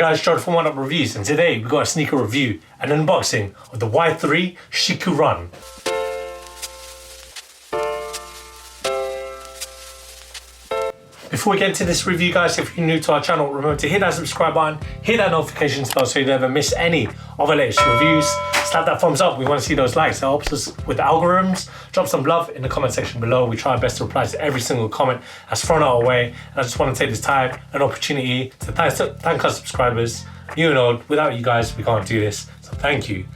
guys, Gerald from Oneupreviewz, and today we've got a sneaker review and unboxing of the Y-3 SHIKU RUN. Before we get into this review, guys, if you're new to our channel, remember to hit that subscribe button, hit that notification bell so you never miss any of our latest reviews. Slap that thumbs up, we want to see those likes, it helps us with the algorithms. Drop some love in the comment section below, we try our best to reply to every single comment that's thrown our way. And I just want to take this time, an opportunity to thank our subscribers, new and old. Without you guys, we can't do this, so thank you.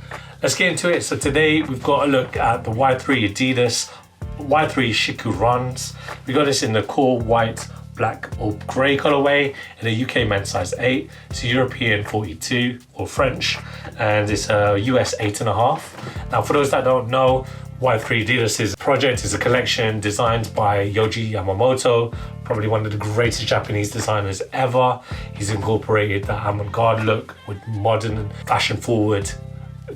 Let's get into it. So today we've got a look at the Y-3 ADIDAS Y-3 SHIKU RUNs. We got this in the core white, black or grey colorway in a UK men's size 8. It's a European 42 or French, and it's a US 8.5. Now, for those that don't know, Y-3 ADIDAS' project is a collection designed by Yohji Yamamoto, probably one of the greatest Japanese designers ever. He's incorporated the avant-garde look with modern, fashion-forward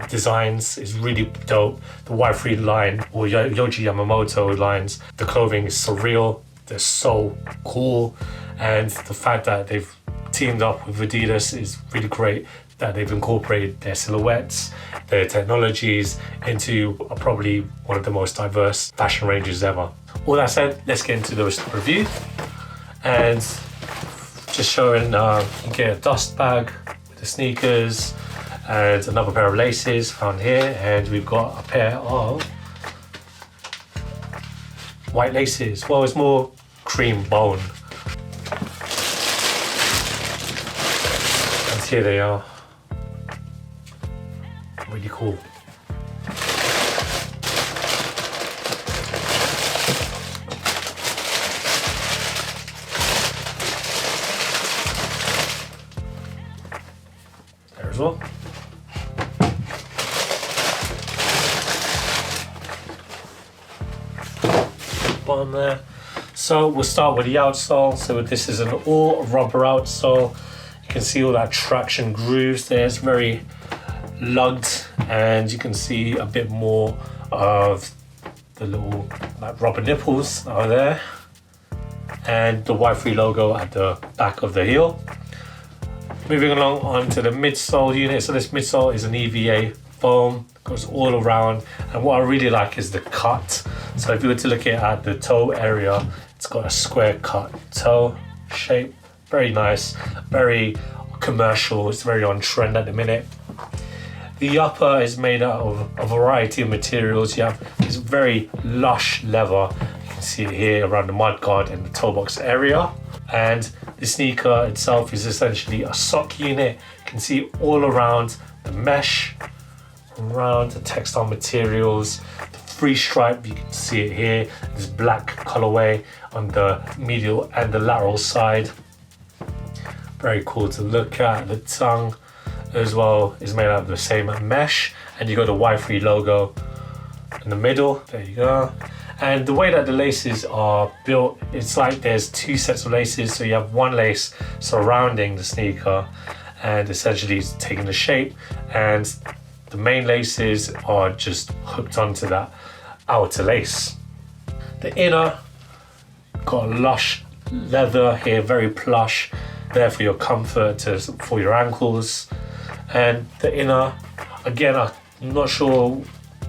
designs. Is really dope. The Y-3 line, or Yohji Yamamoto lines, the clothing is surreal. They're so cool, and the fact that they've teamed up with Adidas is really great, that they've incorporated their silhouettes, their technologies into probably one of the most diverse fashion ranges ever. All that said, let's get into the review, and just showing you get a dust bag with the sneakers and another pair of laces found here, and we've got a pair of white laces. Well, it's more cream bone. And here they are. Really cool. There as well. Bottom there. So we'll start with the outsole. So this is an all rubber outsole. You can see all that traction grooves there. It's very lugged, and you can see a bit more of the little like rubber nipples are there, and the Y-3 logo at the back of the heel. Moving along onto the midsole unit. So this midsole is an EVA foam, goes all around, and what I really like is the cut. So if you were to look at the toe area, it's got a square cut toe shape. Very nice, very commercial. It's very on trend at the minute. The upper is made out of a variety of materials. You have this very lush leather. You can see it here around the mudguard and the toe box area. And the sneaker itself is essentially a sock unit. You can see all around the mesh, around the textile materials, the free stripe, you can see it here, this black colorway on the medial and the lateral side. Very cool to look at. The tongue as well is made out of the same mesh, and you got the Y-3 logo in the middle. There you go. And the way that the laces are built, it's like there's two sets of laces. So you have one lace surrounding the sneaker and essentially it's taking the shape, and the main laces are just hooked onto that outer lace. The inner got a lush leather here, very plush, there for your comfort, for your ankles. And the inner, again, I'm not sure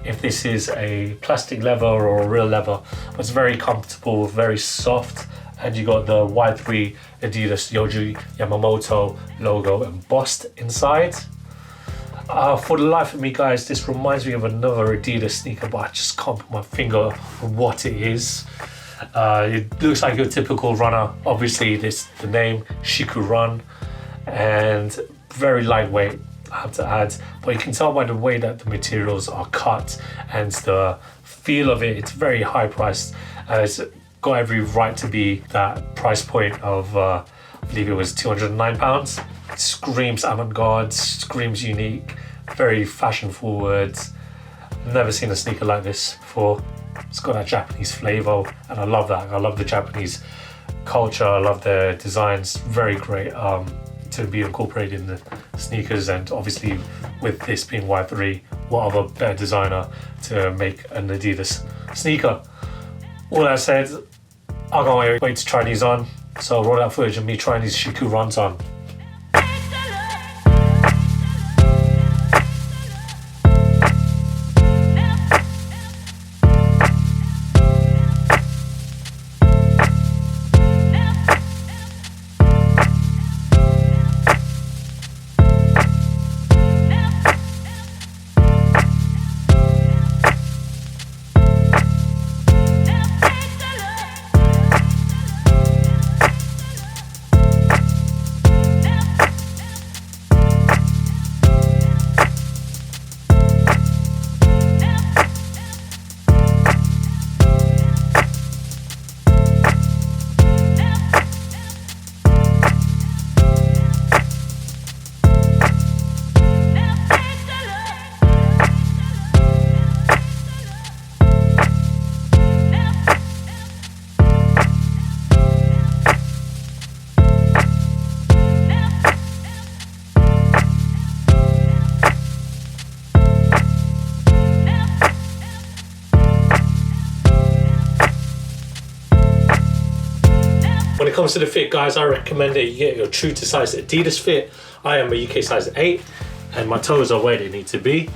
if this is a plastic leather or a real leather, but it's very comfortable, very soft. And you got the Y-3 ADIDAS Yohji Yamamoto logo embossed inside. For the life of me, guys, this reminds me of another ADIDAS sneaker, but I just can't put my finger on what it is. It looks like your typical runner. Obviously, the name SHIKU RUN, and very lightweight, I have to add. But you can tell by the way that the materials are cut and the feel of it. It's very high priced. It's got every right to be that price point of, I believe it was £209. It screams avant-garde, screams unique, very fashion forward. I've never seen a sneaker like this before. It's got that Japanese flavor, and I love that. I love the Japanese culture. I love their designs. Very great to be incorporated in the sneakers, and obviously with this being Y-3, what other better designer to make an ADIDAS sneaker? All that said, I can't wait to try these on. So roll that footage of me trying these SHIKU RUNs on. When it comes to the fit, guys, I recommend that you get your true to size Adidas fit. I am a UK size 8 and my toes are where they need to be.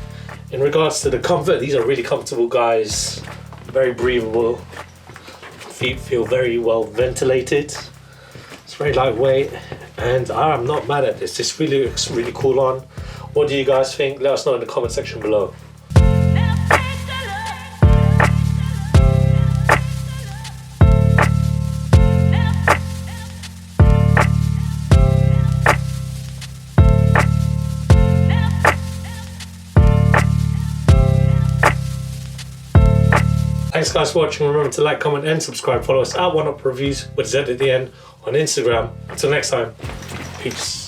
In regards to the comfort, these are really comfortable, guys. Very breathable. Feet feel very well ventilated. It's very lightweight and I'm not mad at this. This really looks really cool on. What do you guys think? Let us know in the comment section below. Thanks guys for watching. Remember to like, comment and subscribe. Follow us at Oneupreviewz with Z at the end on Instagram. Until next time, peace.